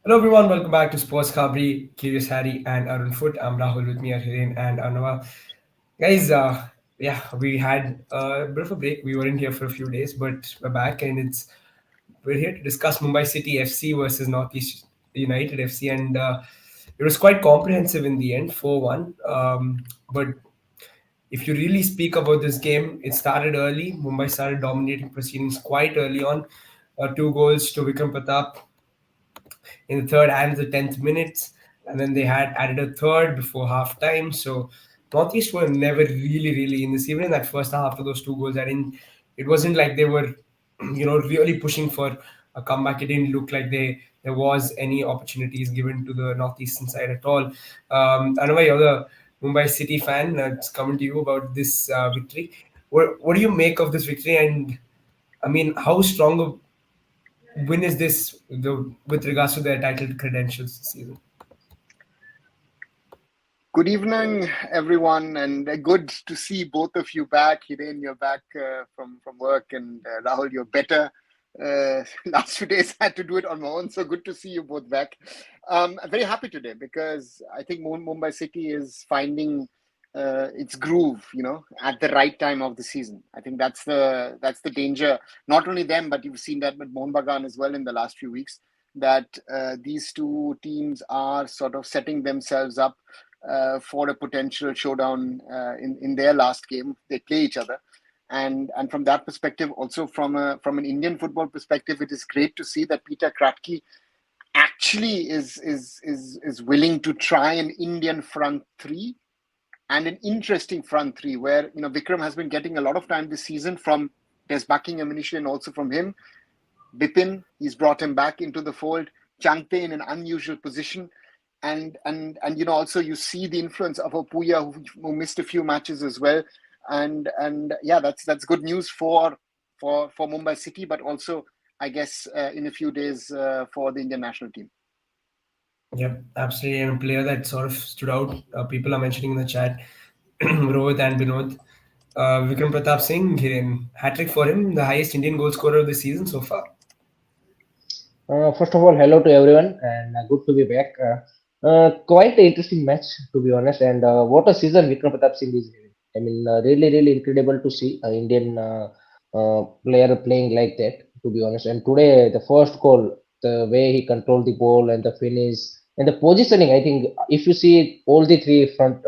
Hello everyone, welcome back to Sports Khabri, Curious Harry and Arun Foot. I'm Rahul, with me are Hiren and Arnava. Guys, yeah, we had a bit of a break. We weren't here for a few days, but we're back and we're here to discuss Mumbai City FC versus Northeast United FC, and it was quite comprehensive in the end, 4-1. But if you really speak about this game, it started early. Mumbai started dominating proceedings quite early on. Two goals to Vikram Pratap in the third and the 10th minutes. And then they had added a third before half time. So Northeast were never really in this. Even in that first half after those two goals, it wasn't like they were, really pushing for a comeback. It didn't look like there was any opportunities given to the Northeastern side at all. I know you're the Mumbai City fan. It's coming to you about this victory. What do you make of this victory? And I mean, how strong win is this with regards to their title credentials this season? Good evening, everyone, and good to see both of you back. Hiren, you're back from work, and Rahul, you're better. Last 2 days I had to do it on my own, so good to see you both back. I'm very happy today because I think Mumbai City is finding its groove, at the right time of the season. I think that's the danger. Not only them, but you've seen that with Mohun Bagan as well in the last few weeks. That these two teams are sort of setting themselves up for a potential showdown in their last game. They play each other, and from that perspective, also from an Indian football perspective, it is great to see that Peter Kratky actually is willing to try an Indian front three and an interesting front three where Vikram has been getting a lot of time this season from Des Buckingham initially and also from him. Bipin, he's brought him back into the fold. Changte in an unusual position, and also you see the influence of Opuya who missed a few matches as well, and yeah, that's good news for Mumbai City, but also I guess in a few days for the Indian national team. Yep, absolutely. And a player that sort of stood out, people are mentioning in the chat, Rohit and Binod. Vikram Pratap Singh, hat trick for him, the highest Indian goal scorer of the season so far. First of all, hello to everyone, and good to be back. Quite an interesting match, to be honest, and what a season Vikram Pratap Singh is having. I mean, really incredible to see an Indian player playing like that, to be honest. And today, the first goal, the way he controlled the ball and the finish and the positioning, I think if you see all the three front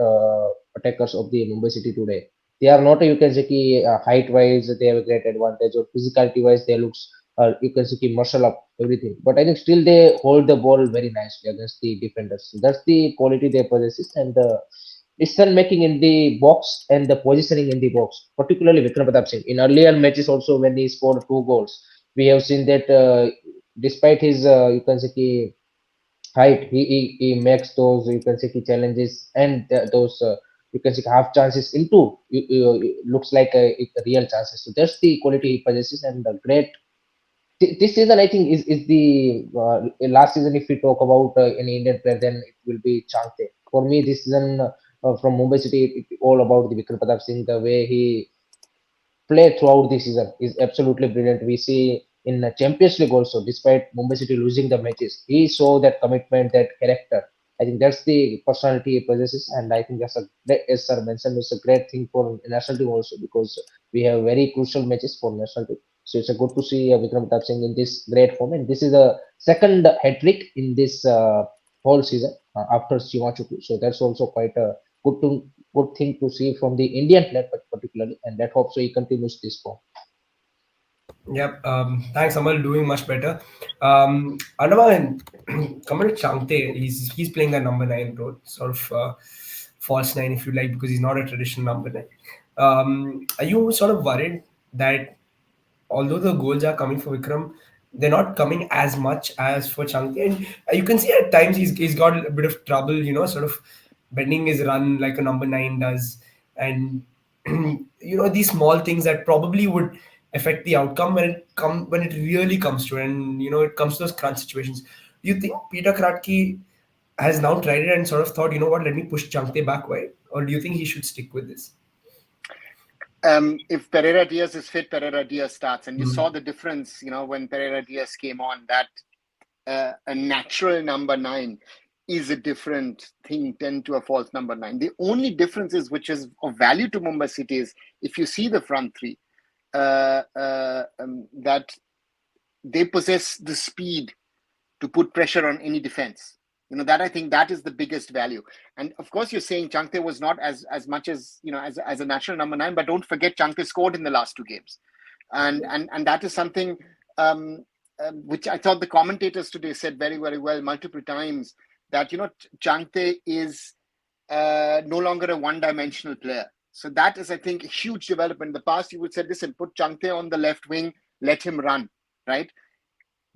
attackers of the Mumbai City today, they are not, you can say, height wise, they have a great advantage, or physicality wise, they looks you can see muscle up everything. But I think still they hold the ball very nicely against the defenders. So that's the quality they possess, and the decision making in the box and the positioning in the box, particularly Vikram Pratap Singh. In earlier matches also when he scored two goals, we have seen that despite his you can say height, he makes those you can say challenges and those you can say half chances into looks like a real chances. So that's the quality he possesses, and the great this season I think is the last season. If we talk about any Indian player, then it will be Changte. For me, this season from Mumbai City, it all about the Vikram Pratap Singh. The way he play throughout the season is absolutely brilliant. We see in the Champions League also, despite Mumbai City losing the matches, he saw that commitment, that character. I think that's the personality he possesses, and I think that's as Sir mentioned, it's a great thing for national team also because we have very crucial matches for national team. So it's a good to see Vikram Pratap Singh in this great form, and this is a second hat trick in this whole season after Shimachuku. So that's also quite a good to good thing to see from the Indian player particularly, and that hope so he continues this form. Yep. Thanks, Amal. Doing much better. Andaman, coming to Changte, he's playing that number nine role, sort of false nine, if you like, because he's not a traditional number nine. Are you sort of worried that although the goals are coming for Vikram, they're not coming as much as for Changte? And you can see at times he's got a bit of trouble, sort of bending his run like a number nine does, and these small things that probably would affect the outcome when it really comes to it, and it comes to those crunch situations. Do you think Peter Kratky has now tried it and sort of thought, what, let me push Changte back wide, or do you think he should stick with this? If Pereira Diaz is fit, Pereira Diaz starts, and you Mm. saw the difference. When Pereira Diaz came on, that a natural number 9 is a different thing than to a false number 9. The only difference is, which is of value to Mumbai City, is if you see the front three, that they possess the speed to put pressure on any defense. That I think that is the biggest value. And of course, you're saying Chankte was not as much as as a natural number 9, but don't forget Chankte scored in the last 2 games, and that is something which I thought the commentators today said very, very well multiple times, that Chankte is no longer a one-dimensional player. So that is, I think, a huge development. In the past, you would say, listen, put Chankte on the left wing, let him run, right?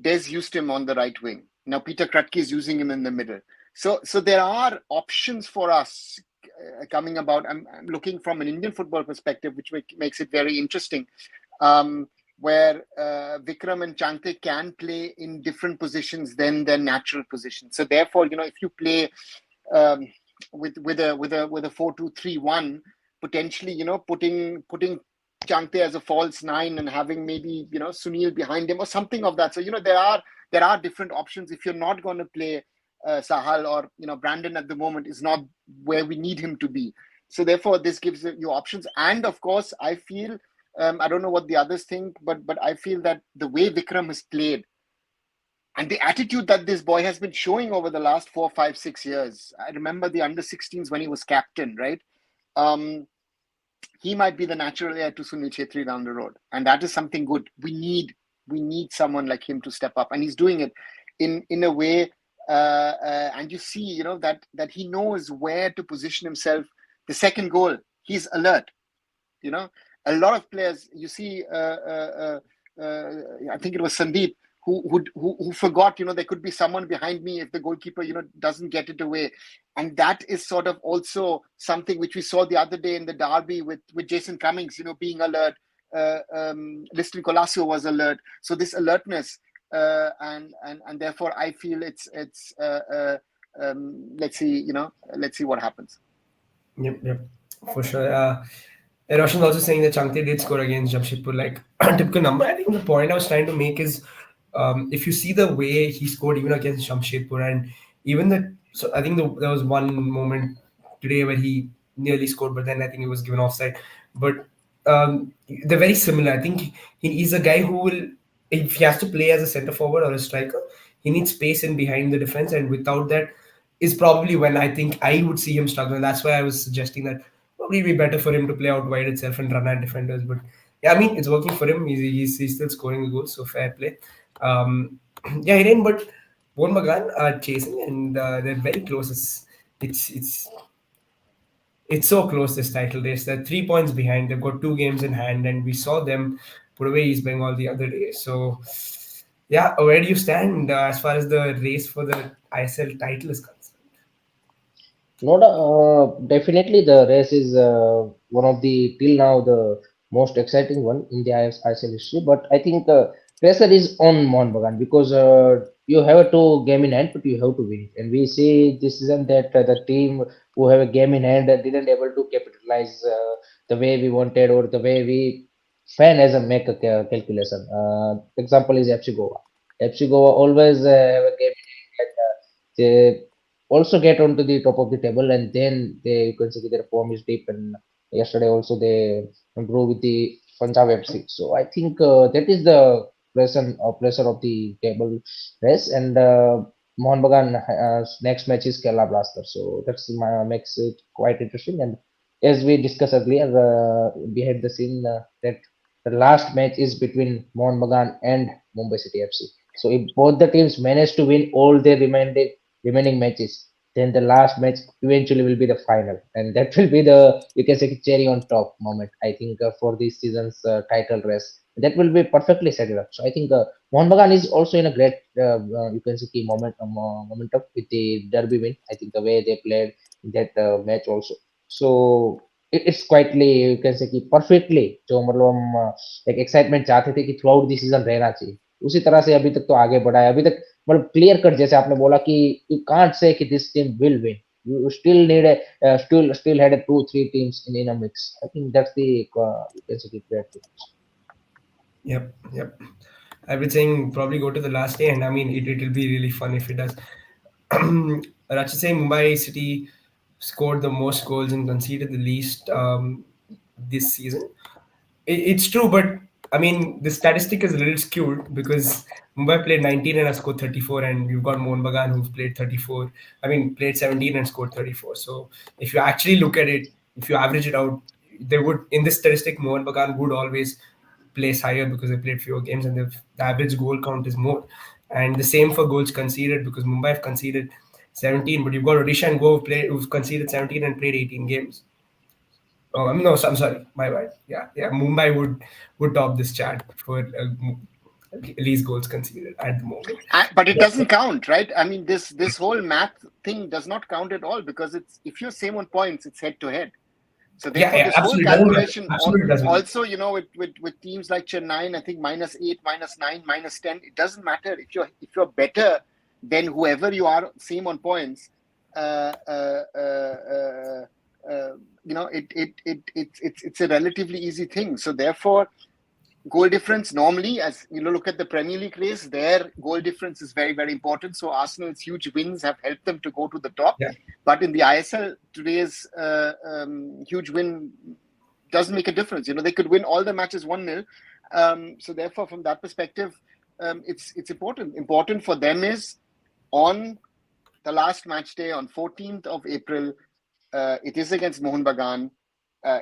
Des used him on the right wing. Now Peter Krutke is using him in the middle. So there are options for us coming about. I'm looking from an Indian football perspective, which makes it very interesting, where Vikram and Chankte can play in different positions than their natural position. So therefore, if you play with a 4-2-3-1, potentially, putting Chankte as a false 9 and having maybe Sunil behind him or something of that. So there are different options. If you're not going to play Sahal, or Brandon at the moment is not where we need him to be. So therefore, this gives you options. And of course, I feel I don't know what the others think, but I feel that the way Vikram has played and the attitude that this boy has been showing over the last 4, 5, 6 years. I remember the under-16s when he was captain, right? He might be the natural heir to Sunil Chhetri down the road, and that is something good. We need someone like him to step up, and he's doing it in a way. And you see, that he knows where to position himself. The second goal, he's alert. A lot of players, you see, I think it was Sandeep who forgot, there could be someone behind me if the goalkeeper, doesn't get it away. And that is sort of also something which we saw the other day in the derby with Jason Cummings, being alert. Liston Colasso was alert. So this alertness, and therefore I feel it's let's see what happens. Yep, for sure. Roshan also saying that Chankte did score against Jamshedpur, like typical number. I think the point I was trying to make is, if you see the way he scored even against Jamshedpur, and even so I think there was one moment today where he nearly scored, but then I think he was given offside. But they're very similar. I think he's a guy who will, if he has to play as a centre forward or a striker, he needs space in behind the defense, and without that, is probably when I think I would see him struggle. And that's why I was suggesting that probably be better for him to play out wide itself and run at defenders. But yeah, I mean, it's working for him. He's still scoring the goals, so fair play. Yeah, he didn't, but Mohun Bagan are chasing, and they're very close. It's so close, this title race. They're 3 points behind. They've got 2 games in hand, and we saw them put away East Bengal the other day. So yeah, where do you stand as far as the race for the ISL title is concerned? Definitely the race is one of the till now the most exciting one in the ISL history. But I think pressure is on Mohun Bagan because you have to game in hand, but you have to win. And we see this season that the team who have a game in hand didn't able to capitalize the way we wanted or the way we fan as a make a calculation. Example is FC Goa. FC Goa always have a game in hand. And, they also get onto the top of the table, and then they, you can see their form is deep. And yesterday also they drew with the Punjab FC. So I think that is the pressure of the table race. And Mohun Bagan next match is Kerala Blaster, so that's makes it quite interesting. And as we discussed earlier, behind the scene, that the last match is between Mohun Bagan and Mumbai City FC. So if both the teams manage to win all their remaining matches, then the last match eventually will be the final, and that will be the, you can say, cherry on top moment. I think for this season's title race, that will be perfectly set it up. So I think Mohun Bagan is also in a great, you can say, key momentum with the derby win. I think the way they played in that match also. So it's quietly, you can say, कि perfectly जो मतलब हम एक excitement चाहते थे कि through out the season रहना चाहिए, उसी तरह से अभी तक तो आगे बढ़ा है। अभी तक मतलब क्लियर कट, जैसे आपने बोला कि यू कांट से कि this team will win, you still need still had a 2-3 teams in a mix. I think that's the you can say the great difference. Yep. I've been saying probably go to the last day, and I mean it'll be really fun if it does. Rachi saying Mumbai City scored the most goals and conceded the least this season. It's true, but I mean the statistic is a little skewed because Mumbai played 19 and has scored 34, and you've got Mohun Bagan who've played 34. I mean, played 17 and scored 34. So if you actually look at it, if you average it out, they would in this statistic Mohun Bagan would always place higher because they played fewer games and the average goal count is more. And the same for goals conceded because Mumbai have conceded 17, but you've got Odisha and Goa who've conceded 17 and played 18 games. Oh, no, I'm sorry, my bad. Yeah. Mumbai would top this chart for least goals conceded at the moment. But it Yeah, doesn't count, right? I mean, this whole math thing does not count at all because it's if you're same on points, it's head to head. So therefore, yeah, this whole absolutely doesn't matter. calculation Absolutely doesn't matter. also, with teams like Chennai, I think -8, -9, -10, it doesn't matter if you're better than whoever you are, same on points. Uh, uh, uh, uh, it's a relatively easy thing. So therefore, goal difference normally, as you look at the Premier League race, their goal difference is very, very important. So Arsenal's huge wins have helped them to go to the top. Yeah. But in the ISL, today's huge win doesn't make a difference. They could win all the matches 1-0. So therefore, from that perspective, it's important. Important for them is on the last match day on 14th of April. It is against Mohun Bagan.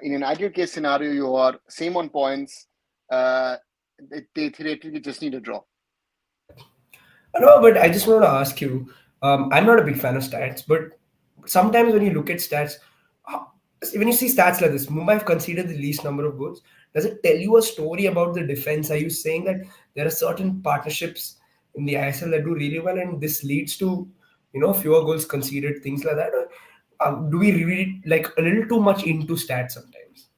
In an ideal case scenario, you are same on points. They theoretically just need a draw. No, but I just want to ask you. I'm not a big fan of stats, but sometimes when you look at stats, how- when you see stats like this, Mumbai have conceded the least number of goals. Does it tell you a story about the defense? Are you saying that there are certain partnerships in the ISL that do really well, and this leads to fewer goals conceded, things like that? Or do we read like a little too much into stats sometimes?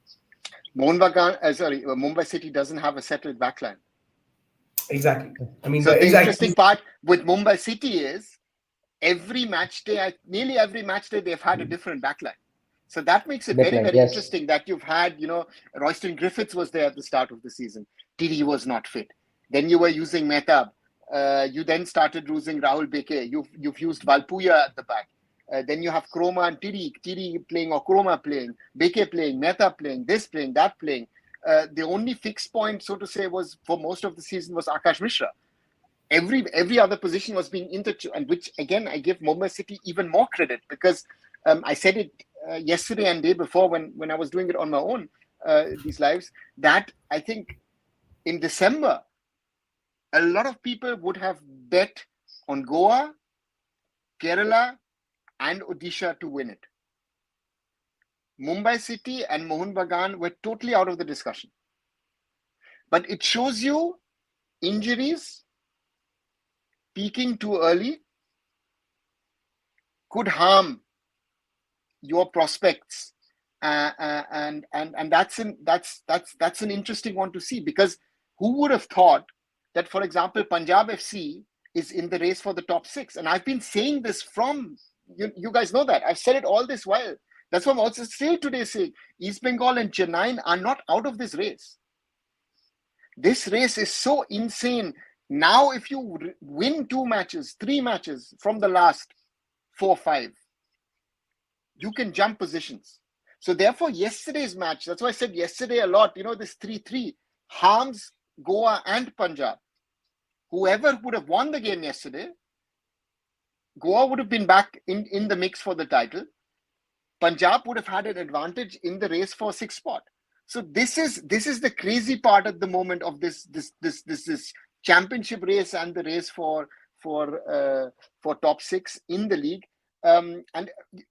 Mumbai City doesn't have a settled backline. Exactly. I mean, So the exactly. interesting part with Mumbai City is nearly every match day, they've had a different backline. So that makes it very, Backline, very yes. interesting that you've had, Royston Griffiths was there at the start of the season. Tiri was not fit. Then you were using Mehtab. You then started using Rahul Beke. You've used Valpuya at the back. Then you have Kroma and Tiri playing or Kroma playing, Beke playing, Mehtab playing, this playing, that playing. The only fixed point, so to say, was for most of the season was Akash Mishra. Every other position was being interchanged, and which again I give Mumbai City even more credit because I said it yesterday and day before when I was doing it on my own, these lives, that I think in December a lot of people would have bet on Goa, Kerala, and Odisha to win it. Mumbai City and Mohun Bagan were totally out of the discussion. But it shows you injuries peaking too early could harm your prospects, and that's an interesting one to see because who would have thought that, for example, Punjab FC is in the race for the top 6? And I've been saying this from you guys know that I've said it all this while. That's what I'm also still today saying. East Bengal and Chennai are not out of this race. This race is so insane. Now, if you win 2 matches, 3 matches from the last 4, 5, you can jump positions. So therefore, yesterday's match, that's why I said yesterday a lot, this 3-3 harms Goa and Punjab. Whoever would have won the game yesterday, Goa would have been back in the mix for the title. Punjab would have had an advantage in the race for 6th spot. So this is the crazy part at the moment of this championship race and the race for top 6 in the league. And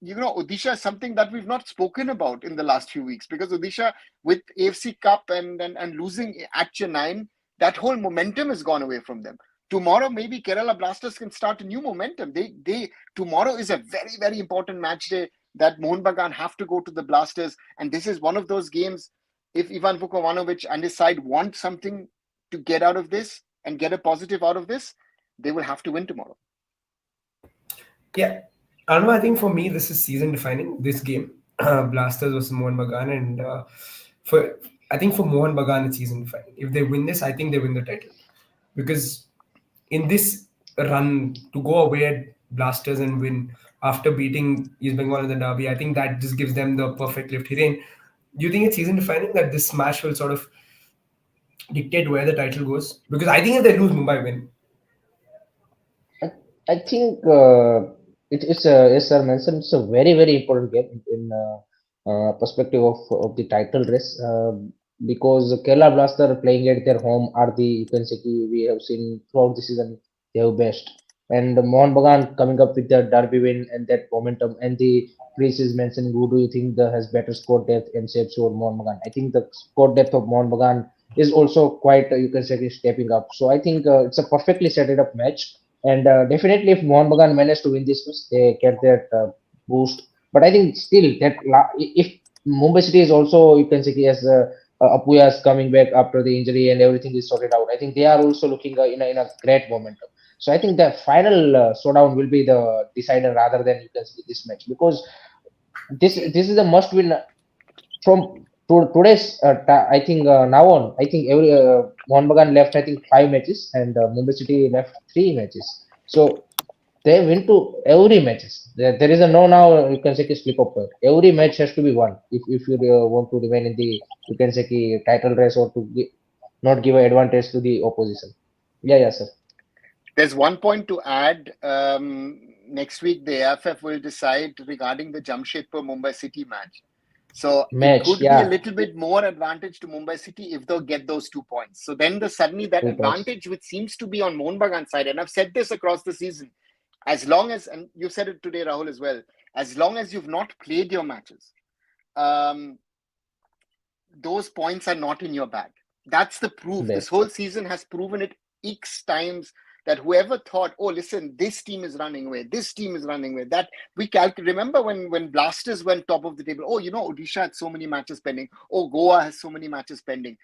Odisha is something that we've not spoken about in the last few weeks because Odisha with AFC Cup and losing at Chennai, that whole momentum has gone away from them. Tomorrow, maybe Kerala Blasters can start a new momentum. Tomorrow is a very, very important match day that Mohun Bagan have to go to the Blasters. And this is one of those games, if Ivan Vukovic and his side want something to get out of this and get a positive out of this, they will have to win tomorrow. Yeah. Anva, I think for me, this is season defining, this game. Blasters versus Mohun Bagan. And I think for Mohun Bagan, it's season defining. If they win this, I think they win the title. because in this run to go away at Blasters and win after beating East Bengal in the derby, I think that just gives them the perfect lift. Hiren, do you think it's season defining that this match will sort of dictate where the title goes? Because I think if they lose, Mumbai win. I, I think it's as sir mentioned, it's a very very important game in perspective of the title race because Kerala Blaster playing at their home are the you can say we have seen throughout the season they have best, and Mohun Bagan coming up with the derby win and that momentum and the Chris is mentioning who do you think the has better score depth and shapes over Mohun Bagan. I think the score depth of Mohun Bagan is also quite you can say stepping up. So I think it's a perfectly set it up match. And definitely, if Mohun Bagan manage to win this match, they get that boost. But I think still that if Mumbai City is also you can say as Apuya is coming back after the injury and everything is sorted out, I think they are also looking in a great momentum. So I think the final showdown will be the decider rather than you can see this match because this is a must win from today's I think now on I think every Mohun Bagan left I think 5 matches and Mumbai City left 3 matches. So they win to every matches. There is a no now you can say slip up point. Every match has to be won if you want to remain in the you can say title race or to not give an advantage to the opposition. Yeah, sir. There's one point to add. Next week, the AFF will decide regarding the Jamshedpur Mumbai City match. So it Match, could be a yeah, little bit more advantage to Mumbai City if they'll get those 2 points. So then suddenly that 2 points. advantage, which seems to be on Mohun Bagan side, and I've said this across the season, as long as, and you said it today, Rahul, as well, as long as you've not played your matches, those points are not in your bag. That's the proof. This Best. whole season has proven it X times that whoever thought, oh, listen, this team is running away, this team is running away, that we calculate. Remember when Blasters went top of the table, oh, Odisha had so many matches pending, oh, Goa has so many matches pending.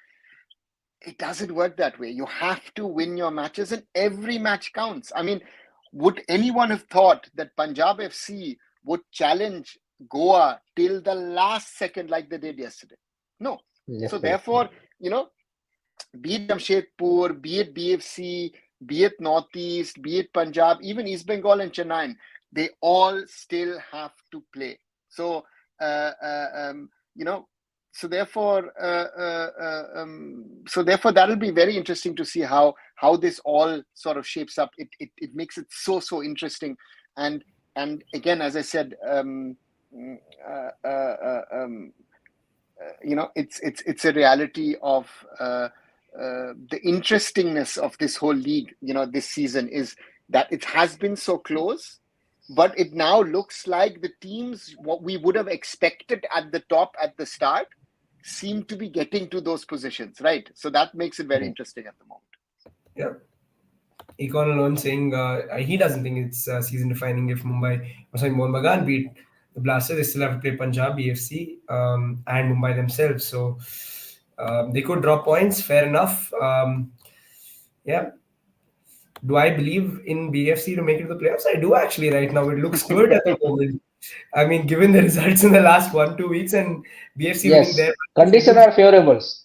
It doesn't work that way. You have to win your matches and every match counts. I mean, would anyone have thought that Punjab FC would challenge Goa till the last second like they did yesterday? No. Yes, So correct. therefore, be it Jamshedpur, be it BFC, be it NorthEast, be it Punjab, even East Bengal and Chennai, they all still have to play. So, so therefore, that'll be very interesting to see how this all sort of shapes up. It makes it so interesting, and again, as I said, it's a reality of the interestingness of this whole league. This season is that it has been so close, but it now looks like the teams what we would have expected at the top at the start seem to be getting to those positions, right? So that makes it very interesting at the moment. Yeah. Econ alone saying he doesn't think it's season defining if Mohun Bagan beat the Blasters. They still have to play Punjab, BFC, and Mumbai themselves. So they could drop points. Fair enough. Yeah. Do I believe in BFC to make it to the playoffs? I do actually. Right now, it looks good at the moment. I mean, given the results in the last 1-2 weeks and BFC winning Yes, their matches, it condition looks. are favorables.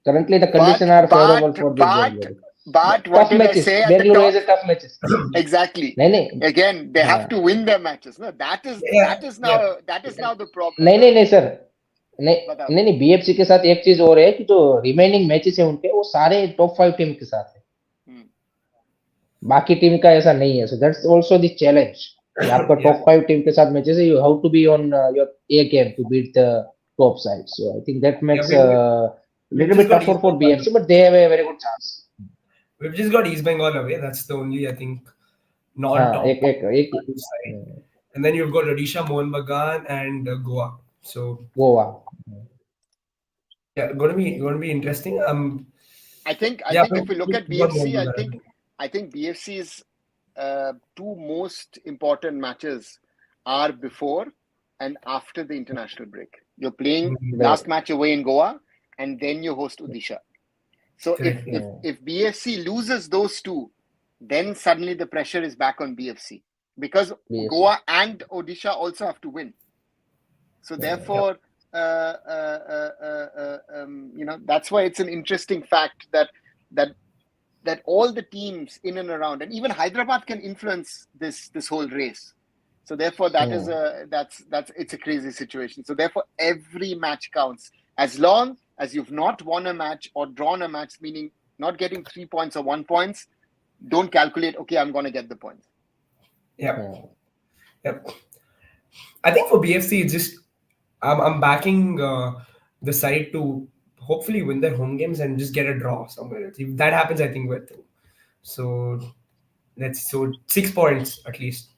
Currently, the condition are favorable for this Bengaluru. But what Tough did I matches. say at the Bengaluru top? has a tough matches. Exactly. नहीं नहीं Again, they have हाँ to win their matches. No, that is Yeah. now the problem. नहीं sir नहीं But नहीं नहीं BFC के साथ एक चीज और है कि जो रिमेनिंग मैचेस है उनके वो सारे टॉप 5 टीम के साथ है बाकी टीम का ऐसा नहीं है so that's also the challenge कि आपका Yeah. टॉप 5 टीम के साथ मैचेस है you have to be on your A game to beat the top side so I think that Yeah, makes we've little just bit got tougher East for Bengal. BFC, but they have a very good chance. We've just got East Bengal away. That's the only, I think, हाँ non-top एक side. And then you've got Odisha, Mohun Bagan, and Goa. So Goa yeah, going to be interesting. I think Yeah, if we look at we've got BFC, Mohun Bagan. I think BFC's two most important matches are before and after the international break. You're playing last match away in Goa, and then you host Odisha. So Correct. if BFC loses those two, then suddenly the pressure is back on BFC because BFC. Goa and Odisha also have to win. So therefore, that's why it's an interesting fact that that all the teams in and around, and even Hyderabad can influence this whole race. So therefore, that's it's a crazy situation. So therefore, every match counts. As long as you've not won a match or drawn a match, meaning not getting 3 points or 1 points, don't calculate, okay, I'm going to get the points. Yep. Yep. I think for BFC, it's just I'm backing the side to hopefully win their home games and just get a draw somewhere else. If that happens, I think we're through. So 6 points at least.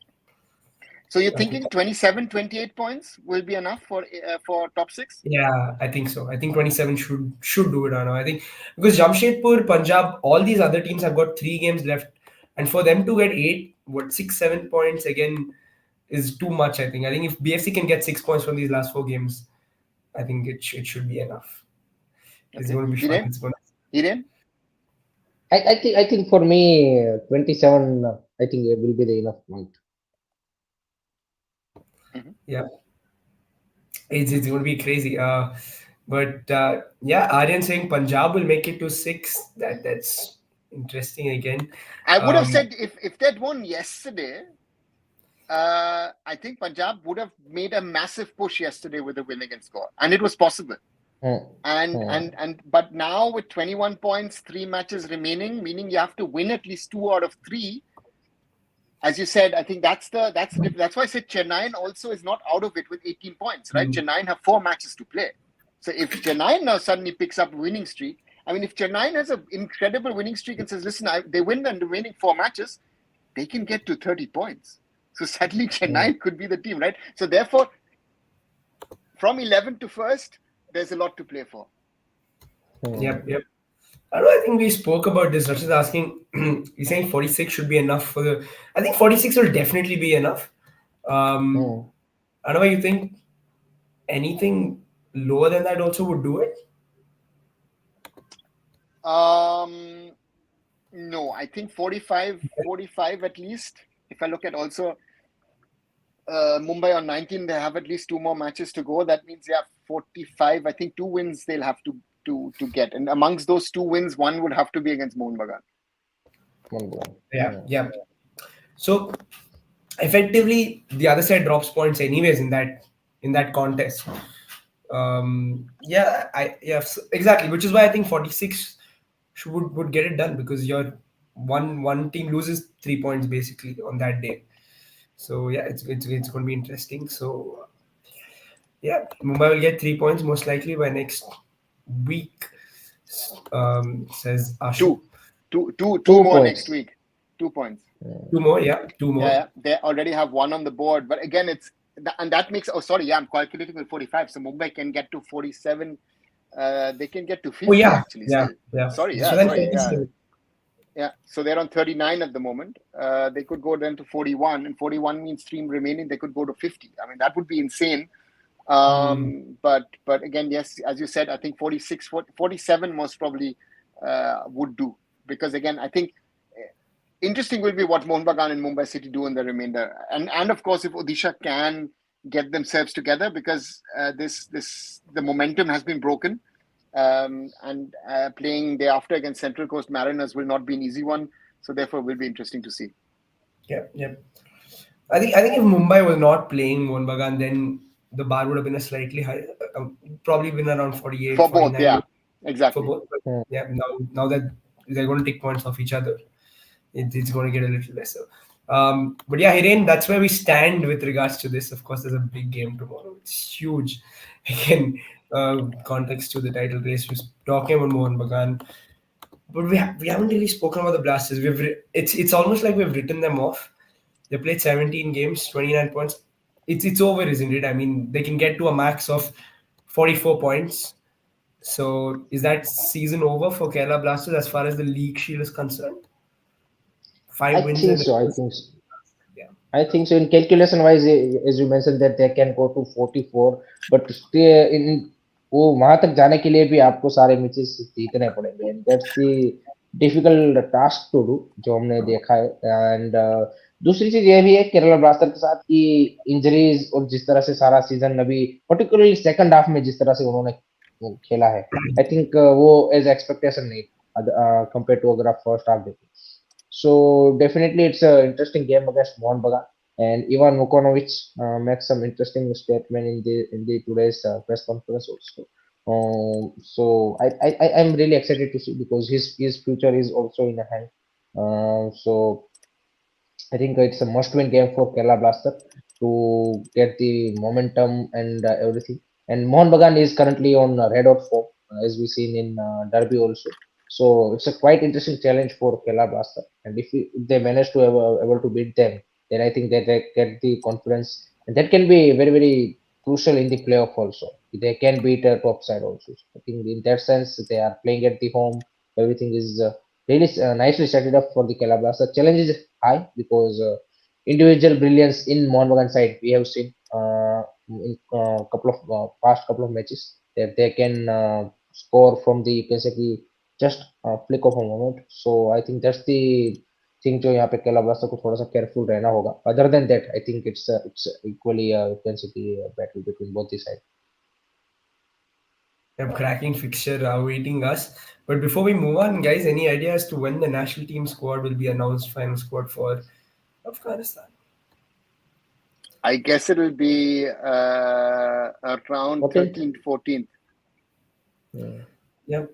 So you're thinking 27, 28 points will be enough for top 6? Yeah, I think so. I think 27 should do it. I know. I think because Jamshedpur, Punjab, all these other teams have got 3 games left, and for them to get 6, 7 points again is too much. I think if BFC can get 6 points from these last 4 games, I think it should be enough. It's going to be fun. Hiren? I think for me 27. I think it will be the enough point. Yeah, it's going to be crazy. But Aryan saying Punjab will make it to 6. That's interesting again. I would have said if they'd won yesterday, I think Punjab would have made a massive push yesterday with the win against Goa, and it was possible. But now with 21 points, 3 matches remaining, meaning you have to win at least 2 out of 3. As you said, I think that's why I said Chennai also is not out of it with 18 points, right? Chennai have 4 matches to play. So if Chennai now suddenly picks up a winning streak, I mean, if Chennai has an incredible winning streak and says, listen, they win the remaining 4 matches, they can get to 30 points. So suddenly Chennai could be the team, right? So therefore, from 11 to 1st, there's a lot to play for. Yep. I think we spoke about this. Rashid asking, he's saying 46 should be enough for the. I think 46 will definitely be enough. I don't know why you think anything lower than that also would do it. No, I think 45 at least. If I look at also Mumbai on 19, they have at least 2 more matches to go. That means 45. I think 2 wins they'll have to get, and amongst those 2 wins, 1 would have to be against Mohun Bagan. Yeah. So effectively, the other side drops points anyways in that contest. Exactly. Which is why I think 46 would get it done, because your one team loses 3 points basically on that day. So it's going to be interesting. So Mumbai will get 3 points most likely by next week. Says Ashu. Two more next week. 2 points. 2 more. Yeah, they already have 1 on the board, but again, that makes. I'm calculating with 45. So Mumbai can get to 47. They can get to 50 actually. Yeah. Sorry. Yeah, so they're on 39 at the moment. They could go then to 41, and 41 means 3 remaining. They could go to 50. I mean, that would be insane. But again, yes, as you said, I think 46, 47 most probably would do, because again, I think interesting will be what Mohun Bagan and Mumbai City do in the remainder, and of course if Odisha can get themselves together, because the momentum has been broken. And playing day after against Central Coast Mariners will not be an easy one. So therefore, it will be interesting to see. Yeah. I think if Mumbai was not playing Mohun Bagan, then the bar would have been a slightly higher, probably been around 48. For 49, both, yeah, exactly. For both, but now that they're going to take points off each other, it's going to get a little lesser. But Hiren, that's where we stand with regards to this. Of course, there's a big game tomorrow. It's huge. Again, context to the title race. We're talking about Mohun Bagan, but we haven't really spoken about the Blasters. It's almost like we've written them off. They played 17 games, 29 points. It's over, isn't it? I mean, they can get to a max of 44 points. So is that season over for Kerala Blasters as far as the league shield is concerned? 5 wins. I think so. In calculation wise, as you mentioned that they can go to 44, but still वो वहां तक जाने के लिए भी आपको सारे matches जीतने पड़ेंगे. And that's the difficult task to do, जो हमने देखा है. And दूसरी चीज ये भी है केरला ब्लास्टर के साथ की इंजरीज और जिस तरह से सारा सीजन अभी पर्टिकुलरली सेकंड हाफ में जिस तरह से उन्होंने खेला है, आई थिंक वो एज एक्सपेक्टेशन नहीं. compared to agar first half देखो. So definitely it's an interesting game against Mohun Bagan, and Ivan Vukonovic makes some interesting statement in the today's press conference also. So I'm really excited to see because his future is also in a hand. So I think it's a must-win game for Kerala Blaster to get the momentum and everything. And Mohun Bagan is currently on red hot form, as we seen in Derby also. So it's a quite interesting challenge for Kerala Blaster. And if they manage to able to beat them, then I think that they get the confidence, and that can be very very crucial in the playoff also. They can beat a top side also. So I think in that sense they are playing at the home. Everything is really nicely set it up for the Kerala Blasters. Challenge is high because individual brilliance in Mohun Bagan side we have seen in couple of past couple of matches that they can score from the you can say कि just flick of a moment. So I think that's the thing जो यहाँ पे केला blaster को थोड़ा सा careful रहना होगा. Other than that, I think it's equally you can say कि battle between both the sides. A cracking fixture awaiting us. But before we move on, guys, any idea as to when the national team squad will be announced, final squad for Afghanistan? I guess it will be around 14th. 13th, 14th. Yeah.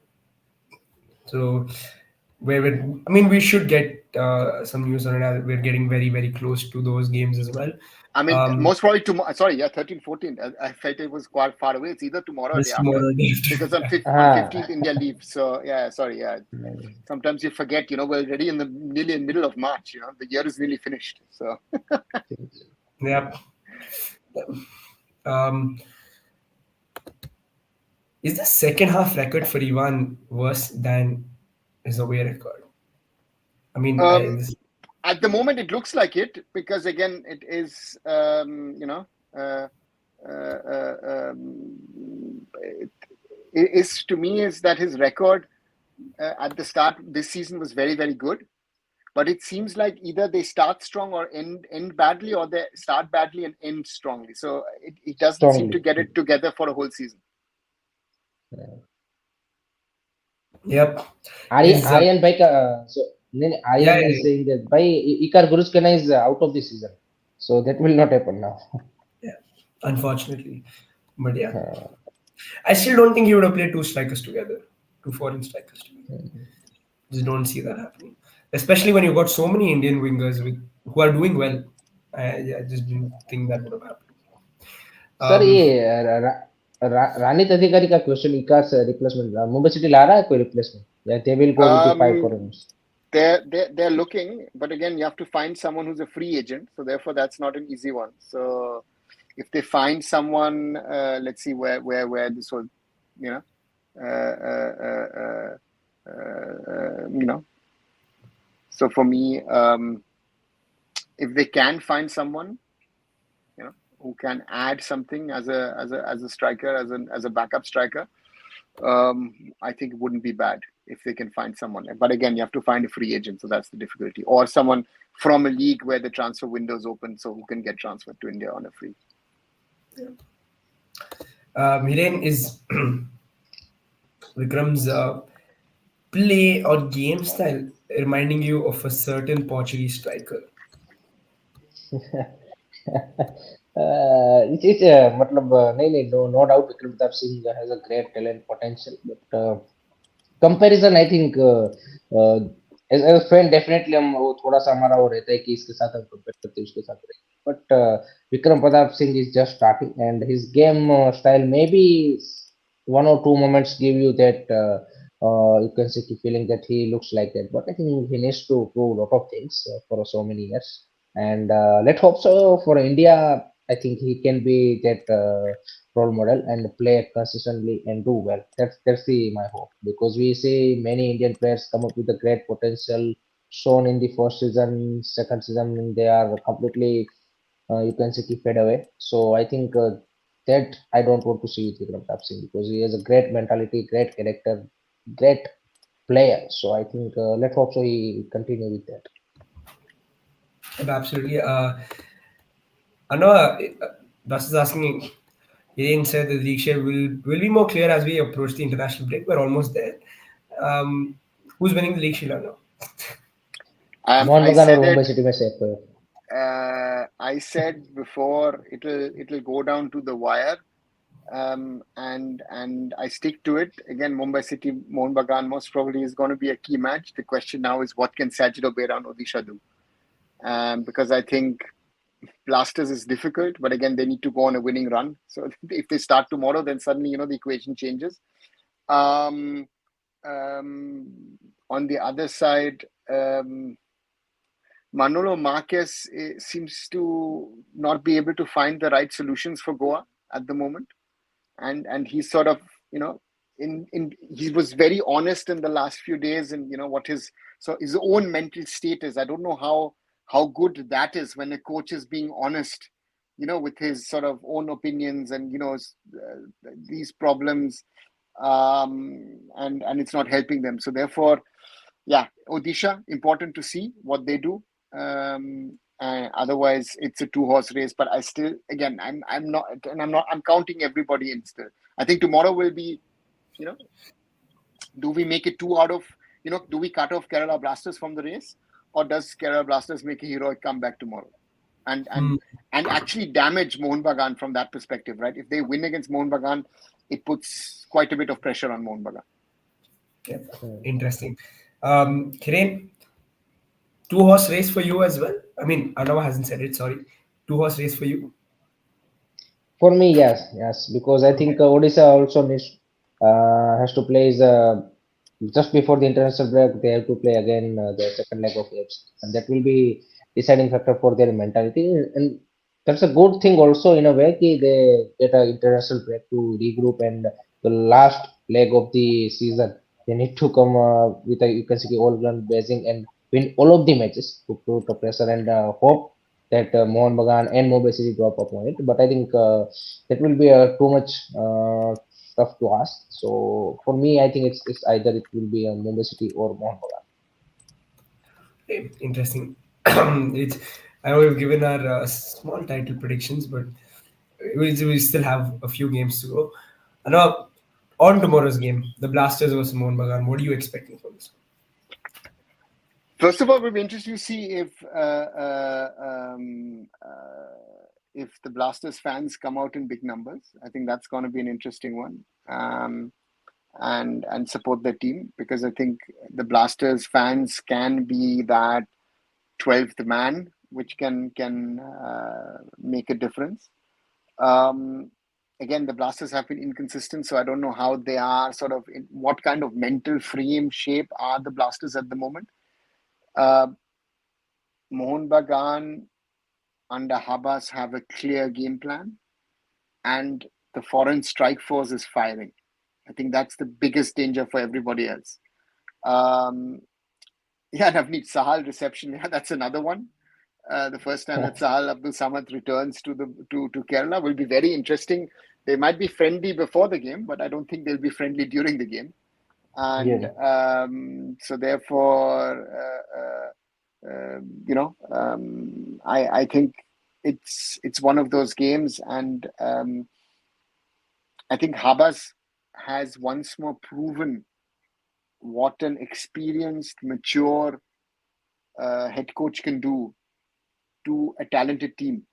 So, I mean, we should get some news on it. We're getting very, very close to those games as well. I mean, most probably tomorrow. Sorry, yeah, 13th, 14th. I felt it was quite far away. It's either tomorrow or This day after, tomorrow, day after. because on Ah, 15th India leaves. So yeah, sorry, yeah. Sometimes you forget. We're already in the nearly in middle of March. The year is nearly finished. So Yeah. Um, is the second half record for Ivan worse than his away record? I mean, this, at the moment, it looks like it because again, it is uh, it is to me is that his record at the start this season was very very good, but it seems like either they start strong or end badly, or they start badly and end strongly. So it doesn't seem to strongly. get it together for a whole season. yep. Aryan, Is Aryan भाई का so नहीं yeah, Aryan yeah, is saying that भाई Ikar Guruskana is out of the season, so that will not happen now. yeah. Unfortunately, but yeah, Uh, I still don't think he would have played two strikers together, two foreign strikers together. Just don't see that happening. Especially when you've got so many Indian wingers who are doing well. I just didn't think that would have happened. Sir Um, ये रानित अधिकारी का question इकास replacement Mumbai city ला रहा है कोई replacement या they will go with the five Um, foreigners. they're looking, but again, you have to find someone who's a free agent. So therefore, that's not an easy one. So if they find someone, let's see where this was, you know, uh, uh, uh, you know. So for me, if they can find someone, who can add something as a striker, as a backup striker, I think it wouldn't be bad if they can find someone. But again, you have to find a free agent, so that's the difficulty, or someone from a league where the transfer window is open, so who can get transferred to India on a free. Hiren, is Vikram's play or game style reminding you of a certain Portuguese striker? It's मतलब नहीं no doubt Vikram Pratap Singh has a great talent potential, but comparison I think as a fan definitely हम वो थोड़ा सा हमारा वो रहता है कि इसके साथ हम compare करते हैं उसके साथ रहे. But Vikram Pratap Singh is just starting, and his game style maybe one or two moments give you that you can say feeling that he looks like that. But I think he needs to prove a lot of things for so many years. And let's hope so for India. I think he can be that role model and play consistently and do well. That's the my hope, because we see many Indian players come up with a great potential shown in the first season, second season they are completely you can say fade away. So I think that I don't want to see with Vikram Pratap Singh, because he has a great mentality, great character, great player. So I think let's hope so he continue with that. Absolutely. I know Das is asking. Hiren said the league share will be more clear as we approach the international break. We're almost there. Um, Who's winning the league, Sheila? No. Mohun I Bagan और said Mumbai it. City में से एक को. I said before it'll go down to the wire, and I stick to it. Again, Mumbai City, Mohun Bagan most probably is going to be a key match. The question now is what can Sajido Bera and Odisha do? Because I think Blasters is difficult, but again they need to go on a winning run. So if they start tomorrow, then suddenly the equation changes. Um, on the other side, Manolo Marquez seems to not be able to find the right solutions for Goa at the moment, and he's sort of in he was very honest in the last few days, and what his own mental state is. I don't know how good that is when a coach is being honest, with his sort of own opinions and these problems, and it's not helping them. So therefore, yeah, Odisha, important to see what they do. Otherwise, it's a two-horse race. But I still, again, I'm counting everybody in still. I think tomorrow will be, do we make it two out of, do we cut off Kerala Blasters from the race, or does Kerala Blasters make a heroic comeback tomorrow, and Hmm. actually damage Mohun Bagan from that perspective, right? If they win against Mohun Bagan, it puts quite a bit of pressure on Mohun Bagan. Yeah. Interesting. Kiran, two-horse race for you as well? I mean, Arnava hasn't said it, sorry. Two-horse race for you? For me, yes, because I think Okay. Odisha also has to play just before the international break. They have to play again the second leg of games, and that will be deciding factor for their mentality. And that's a good thing also in a way. They get an international break to regroup, and the last leg of the season they need to come with a, you can see, all ground basing and win all of the matches to put the pressure and hope that Mohun Bagan and Mumbai City drop upon it. But I think that will be too much stuff to ask. So for me, I think it's either it will be Mumbai City or Mohun Bagan. Interesting. It's, I know we've given our small title predictions, but we still have a few games to go. And now, on tomorrow's game, the Blasters versus Mohun Bagan. What are you expecting from this? First of all, we'll be interested to see if the Blasters fans come out in big numbers. I think that's going to be an interesting one, and support their team, because I think the Blasters fans can be that 12th man, which can make a difference. Again, the Blasters have been inconsistent, so I don't know how they are. Sort of, in what kind of mental frame shape are the Blasters at the moment? Uh, Mohun Bagan under Habas have a clear game plan, and the foreign strike force is firing. I think that's the biggest danger for everybody else. Um, yeah, Navneet, Sahal reception. Yeah, that's another one. The first time that Sahal Abdul Samad returns to Kerala will be very interesting. They might be friendly before the game, but I don't think they'll be friendly during the game. And Yeah. so therefore, I think it's one of those games, and I think Habas has once more proven what an experienced, mature head coach can do to a talented team.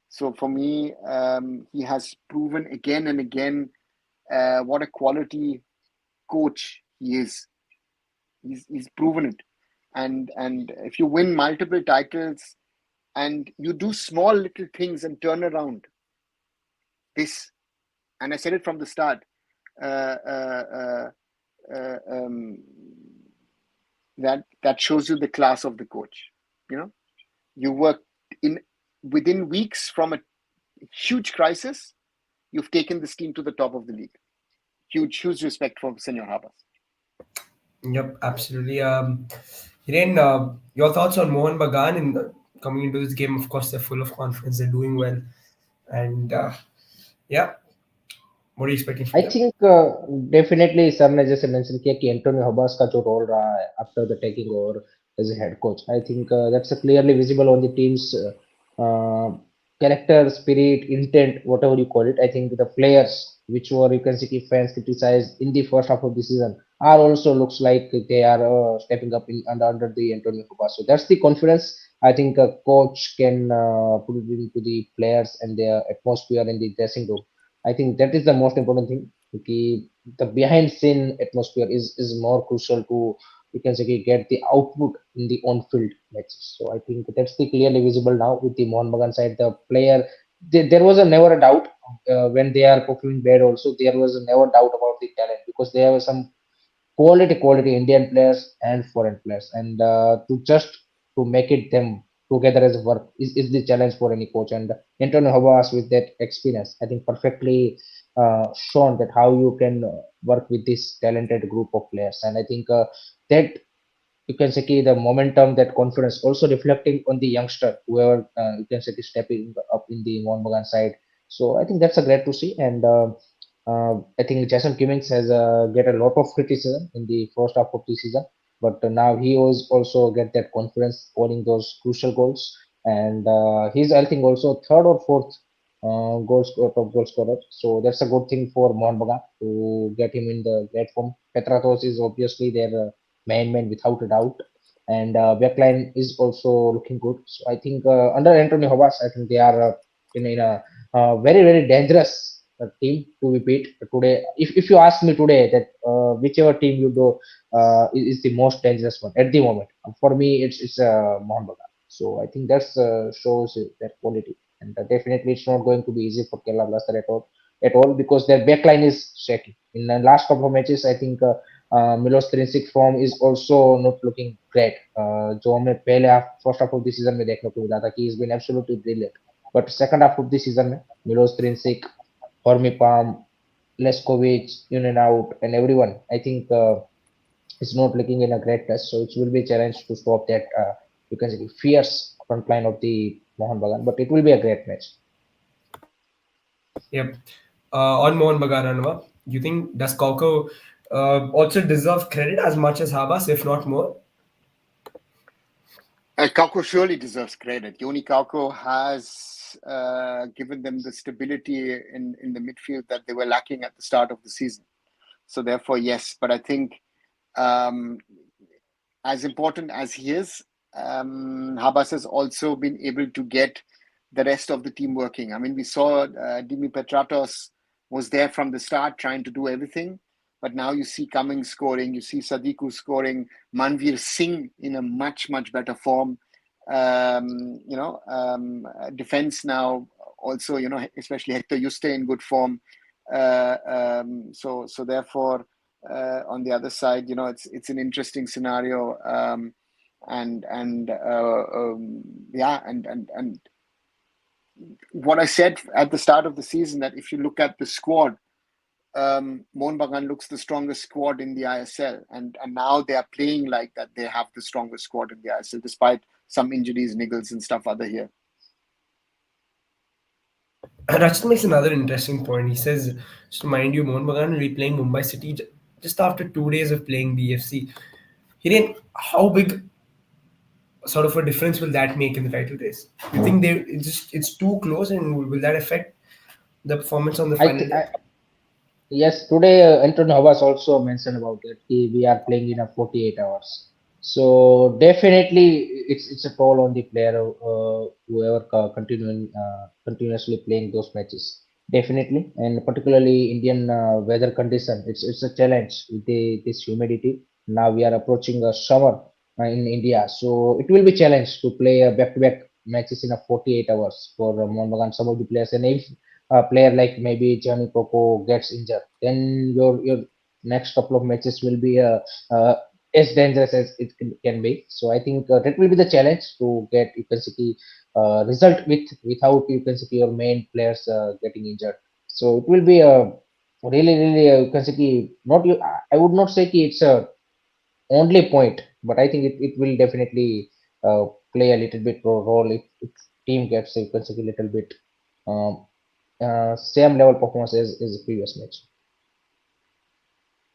So for me, he has proven again and again what a quality coach he is. He's proven it, and if you win multiple titles and you do small little things and turn around this, and I said it from the start, uh, uh, uh, um, that shows you the class of the coach. You work in within weeks from a huge crisis. You've taken this team to the top of the league. Huge respect for Senor Habas. Yep, absolutely. Hiren, your thoughts on Mohun Bagan in coming into this game? Of course, they're full of confidence. They're doing well, and yeah, what are you expecting from I them? think definitely sir ने जैसे mention किया कि Antony Habas का जो role रहा है after the taking over as a head coach, I think that's a clearly visible on the team's uh, character, spirit, intent, whatever you call it. I think the players which were, you can see, fans criticized in the first half of the season, are also looks like they are stepping up in under the Antonio Hoba. So that's the confidence I think a coach can put it into the players and their atmosphere in the dressing room. I think that is the most important thing. The behind scene atmosphere is more crucial to you can say get the output in the on field matches. So I think that's the clearly visible now with the Mohun Bagan side. The player there was a never a doubt when they are performing bad. Also there was a never doubt about the talent because there were some quality Indian players and foreign players, and to just to make it them together as a work is the challenge for any coach. And Antonio Havas with that experience, I think perfectly shown that how you can work with this talented group of players. And I think that you can say the momentum, that confidence, also reflecting on the youngster, whoever you can say stepping up in the Mohun Bagan side. So I think that's a great to see, and I think Jason Kimmings has get a lot of criticism in the first half of the season, but now he was also get that confidence scoring those crucial goals, and he's I think also third or fourth top goal scorer. So that's a good thing for Mohun Bagan to get him in the great form. Petratos is obviously their main man without a doubt. And backline is also looking good. So I think under Antonio Havas, I think they are in a very dangerous team to be beat today. If you ask me today that whichever team you go is the most dangerous one at the moment, for me it's Mohun Bagan. So I think that's shows their quality, and definitely it's not going to be easy for Kerala Blaster at all because their backline is shaky. In the last couple of matches, I think. Milos Trninic form is also not looking great जो हमें पहले first half of the season में देखने को मिला था कि is been absolutely brilliant but second half of the season में मिलोस त्रिंसिक फॉर्मी पाम Leskovic in and out and everyone I think is not looking in a great test, so it will be a challenge to stop that you can say fierce front line of the Mohun Bagan, but it will be a great match. Yep. On Mohun Bagan, Anwar, you think does Kauko also deserve credit as much as Habas, if not more? Kauko surely deserves credit. Yoni Kauko has given them the stability in the midfield that they were lacking at the start of the season. So therefore, yes. But I think um, as important as he is, Habas has also been able to get the rest of the team working. I mean, we saw Dimi Petratos was there from the start trying to do everything. But now you see Cummings scoring, you see Sadiku scoring, Manveer Singh in a much better form. Defense now also, especially Hector Juste in good form. So therefore, on the other side, it's an interesting scenario. And what I said at the start of the season, that if you look at the squad, Mohun Bagan looks the strongest squad in the ISL, and now they are playing like that. They have the strongest squad in the ISL, despite some injuries, niggles, and stuff other here. Rachit makes another interesting point. He says, just to mind you, Mohun Bagan will be playing Mumbai City just after 2 days of playing BFC. Hiren, how big sort of a difference will that make in the title race? You think it's too close, and will that affect the performance on the I, final th- day? I Yes, today Anton Havas also mentioned about it. We are playing in a 48 hours. So definitely it's a toll on the player whoever continuously playing those matches. Definitely, and particularly Indian weather condition. It's a challenge with this humidity. Now we are approaching a summer in India, so it will be challenge to play a back-to-back matches in a 48 hours for Mohun Bagan. Some of the players, and if a player like maybe Johnny Coco gets injured, then your next couple of matches will be as dangerous as it can be. So I think that will be the challenge to get you can see result without you can see your main players getting injured. So it will be a really you can see not you. I would not say it's a only point, but I think it will definitely play a little bit role if team gets you can see a little bit. Um, same level performance as the previous match.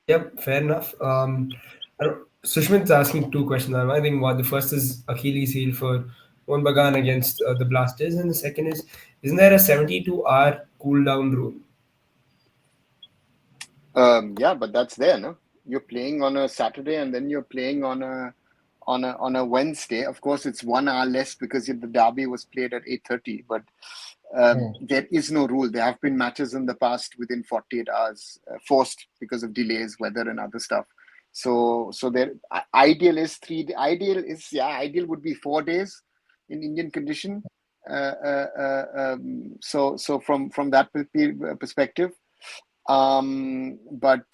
Yep, fair enough. Sushmit's asking two questions. I think the first is Achilles heel for Mohun Bagan against the Blasters, and the second is, isn't there a 72-hour cool down rule? Yeah, but that's there, no? You're playing on a Saturday and then you're playing on a Wednesday. Of course, it's 1 hour less because the derby was played at 8:30. But Mm. there is no rule. There have been matches in the past within 48 hours, forced because of delays, weather, and other stuff. So there, ideal is ideal would be 4 days in Indian condition. So from that perspective, but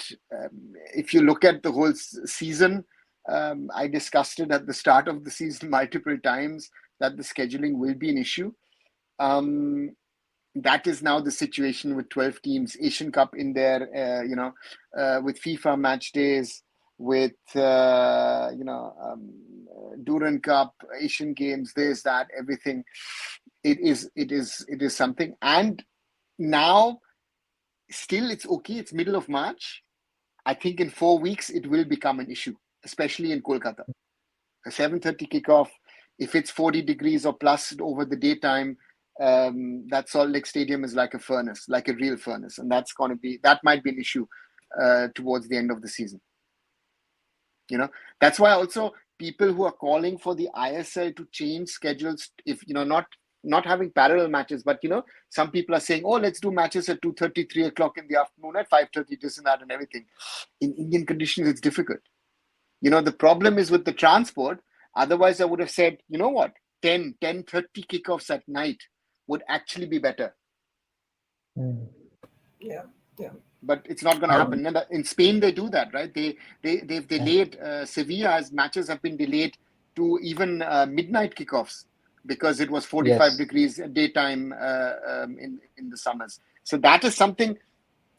if you look at the whole season, I discussed it at the start of the season multiple times that the scheduling will be an issue. That is now the situation with 12 teams, Asian Cup in there, with FIFA match days, with Duran Cup, Asian Games, this, that, everything. It is something. And now, still, it's okay. It's middle of March. I think in 4 weeks it will become an issue, especially in Kolkata. A 7:30 kickoff, if it's 40 degrees or plus over the daytime, that Salt Lake Stadium is like a furnace, like a real furnace, and that might be an issue towards the end of the season. That's why also people who are calling for the ISL to change schedules, if not having parallel matches, but some people are saying, oh, let's do matches at 2:30, 3 o'clock in the afternoon, at 5:30, this and that and everything. In Indian conditions, it's difficult. The problem is with the transport. Otherwise, I would have said, you know what, 10:30 kickoffs at night would actually be better. Mm. Yeah, yeah. But it's not going to happen. In Spain, they do that, right? They've delayed Sevilla's matches have been delayed to even midnight kickoffs because it was 45 Yes. degrees daytime in the summers. So that is something.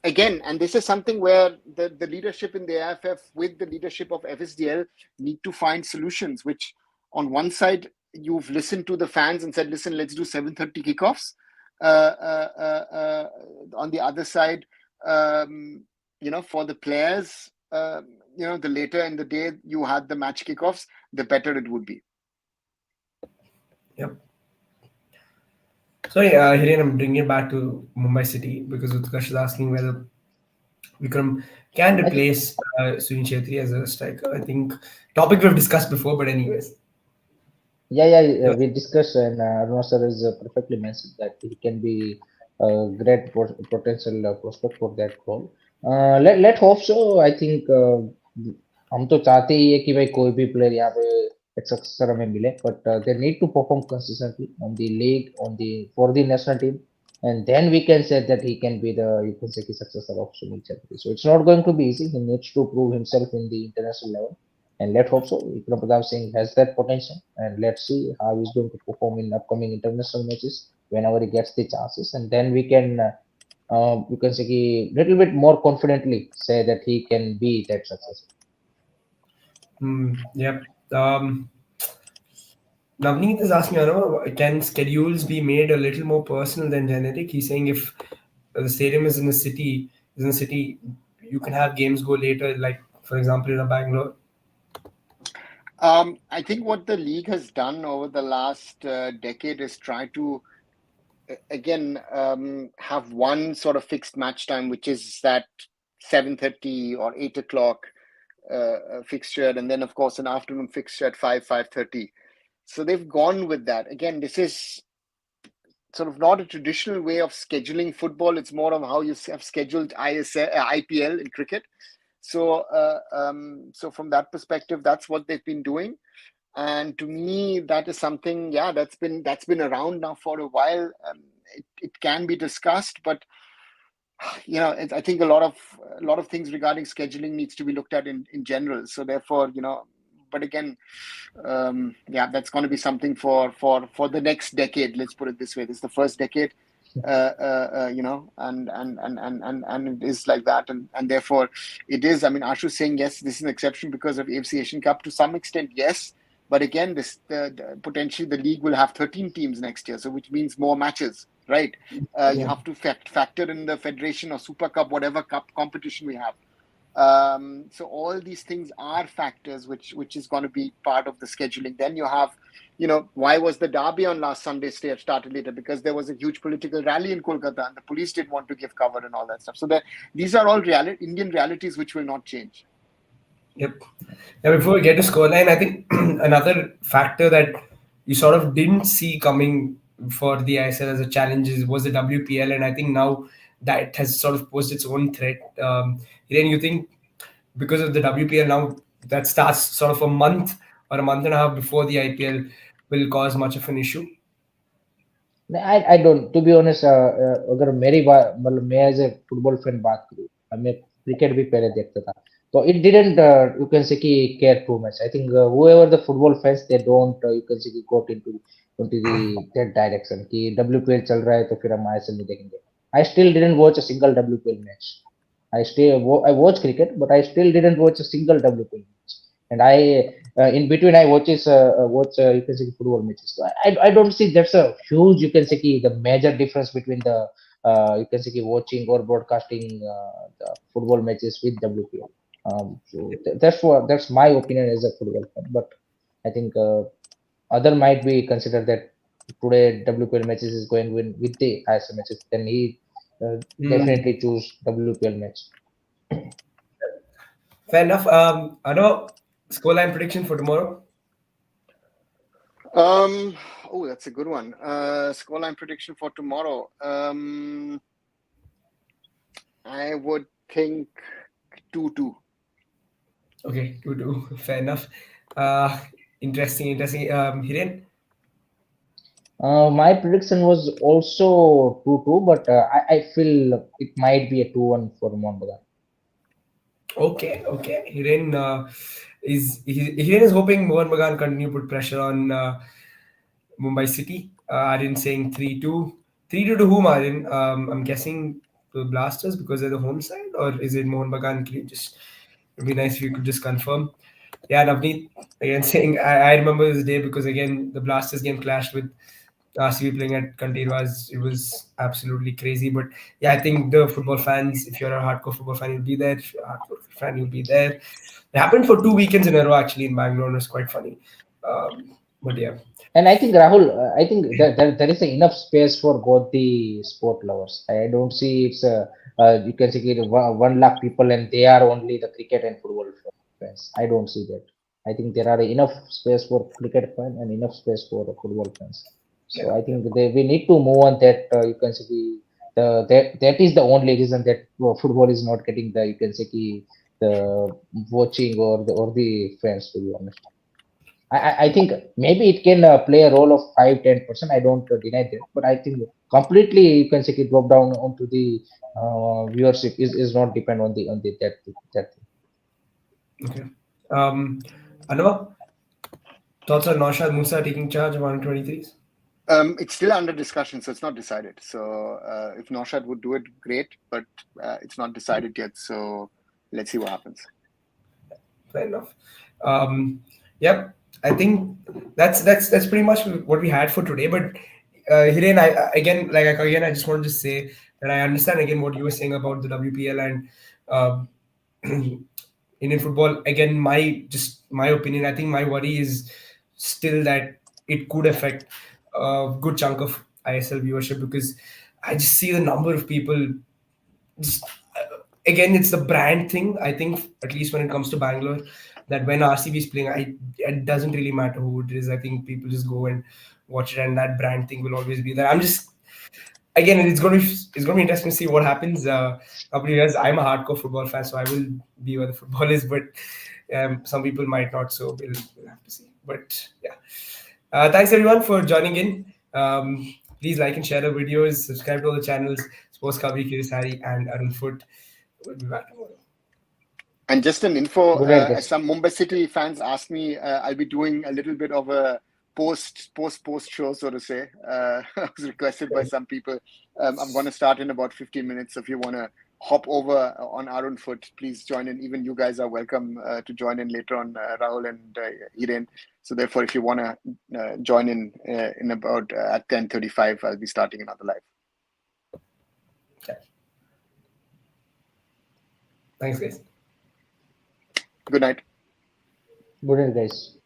Again, and this is something where the leadership in the AFF with the leadership of FSDL need to find solutions, which on one side, you've listened to the fans and said, listen, let's do 7:30 kickoffs. On the other side, for the players, the later in the day you had the match kickoffs, the better it would be. Yep. Sorry, Hiren, I'm bringing it back to Mumbai City because Utkarsh is asking whether Vikram can I think, replace Sunil Chetri as a striker. I think topic we've discussed before, but anyways. yeah, we discussed, and Aruna sir has perfectly mentioned that he can be a great potential prospect for that role. Let hope so. I think हम तो चाहते ही है कि भाई कोई भी player यहाँ पे एक सक्सेसर हमें मिले, but they need to perform consistently on the league, on the for the national team, and then we can say that he can be the, you can say, the successor of Sunil Chhetri. So it's not going to be easy. He needs to prove himself in the international level, and let's hope so. Vikram Pratap Singh has that potential, and let's see how he's going to perform in upcoming international matches whenever he gets the chances, and then we can say little bit more confidently say that he can be that successor. Yep. Navneet is asking, can schedules be made a little more personal than generic? He's saying if the stadium is in a city, you can have games go later, like for example in a Bangalore. I think what the league has done over the last decade is try to again have one sort of fixed match time, which is that 7:30 or 8 o'clock fixture, and then of course an afternoon fixture at 5:30. So they've gone with that. Again, this is sort of not a traditional way of scheduling football. It's more of how you have scheduled IPL in cricket. So so from that perspective, that's what they've been doing. And to me, that is something, that's been around now for a while. It can be discussed, but I think a lot of things regarding scheduling needs to be looked at in general. So therefore, but again, that's going to be something for the next decade. Let's put it this way: this is the first decade, and it is like that, and therefore it is. I mean, Ashu's saying yes, this is an exception because of AFC Asian Cup to some extent, yes. But again, potentially the league will have 13 teams next year, so which means more matches, right? You have to factor in the Federation or Super Cup, whatever cup competition we have. So all these things are factors which is going to be part of the scheduling. Then you have, why was the derby on last Sunday started later? Because there was a huge political rally in Kolkata and the police didn't want to give cover and all that stuff. So these are all Indian realities which will not change. Yep. Now, before we get to scoreline, I think another factor that you sort of didn't see coming for the ISL as a challenge was the WPL, and I think now that has sort of posed its own threat. Hiren, you think because of the WPL now that starts sort of a month or a month and a half before the IPL will cause much of an issue? I don't, to be honest, अगर मेरी बात मतलब मैं as a football fan बात करूँ, मैं cricket भी पहले देखता था, तो it didn't you can say कि care too much. I think whoever the football fans they don't you can say कि got into the that direction कि WPL चल रहा है तो फिर हम ISL नहीं देखेंगे. I still didn't watch a single WPL match. I watch cricket, but I still didn't watch a single WPL match. And I in between I watch you can say football matches. So I don't see that's a huge you can say the major difference between the you can say watching or broadcasting the football matches with WPL. That's my opinion as a football fan. But I think other might be considered that today WPL matches is going with the ISL matches. Then he Hmm. definitely choose WPL match. Fair enough. I know scoreline prediction for tomorrow. Um, oh, that's a good one. Scoreline prediction for tomorrow. I would think 2-2. Okay, 2-2. Fair enough. Uh, interesting. Hiren? My prediction was also 2-2, but I feel it might be a 2-1 for Mohun Bagan. Okay. Hiren is hoping Mohun Bagan continue put pressure on Mumbai City. Aryan saying 3-2. 3-2 to whom, Aryan? I'm guessing the Blasters because they're the home side, or is it Mohun Bagan? Can you just, it'd be nice if you could just confirm. Yeah, Navneet, again saying, I remember this day because, again, the Blasters game clashed with RCB playing at Kantirwas. It was absolutely crazy. But yeah, I think the football fans, if you're a hardcore football fan, you'll be there. If you're a hardcore fan, you'll be there. It happened for 2 weekends in a row, actually, in Bangalore. It was quite funny. But yeah. And I think Rahul, I think there is enough space for both the sport lovers. I don't see it's you can say it 1 lakh people and they are only the cricket and football fans. I don't see that. I think there are enough space for cricket fan and enough space for the football fans. So I think we need to move on that. You can say that is the only reason that football is not getting the you can say the watching or the fans, to be honest. I think maybe it can play a role of 5-10%. I don't deny that, but I think completely you can say it drop down onto the viewership is not depend on the that thing. Okay. Um, Anova, thoughts on Naushad Musa taking charge of 123s? It's still under discussion, so it's not decided. So if Norshad would do it, great, but it's not decided yet. So let's see what happens. Fair enough. Yep, I think that's pretty much what we had for today. But Hiren, again, I just wanted to say that I understand again what you were saying about the WPL and um, Indian football. Again, my opinion. I think my worry is still that it could affect a good chunk of ISL viewership because I just see the number of people just again it's the brand thing. I think at least when it comes to Bangalore, that when RCB is playing, it doesn't really matter who it is. I think people just go and watch it, and that brand thing will always be there. I'm just again, it's going to be interesting to see what happens. Couple of years, I'm a hardcore football fan, so I will be where the football is, but some people might not. So we'll have to see. But yeah, thanks everyone for joining in. Please like and share our videos. Subscribe to all the channels. Sports Kabri, Kiris Hari, and Arun Foot. We'll be back tomorrow. And just an info, Good night, as guys. some Mumbai City fans asked me, I'll be doing a little bit of a post show, so to say. I was requested by some people. I'm going to start in about 15 minutes. So if you want to hop over on Arun Foot, please join in. Even you guys are welcome to join in later on, Rahul and Hiren. So therefore, if you want to join in about at 10:35, I'll be starting another live. Okay. Thanks, guys. Good night. Good night, guys.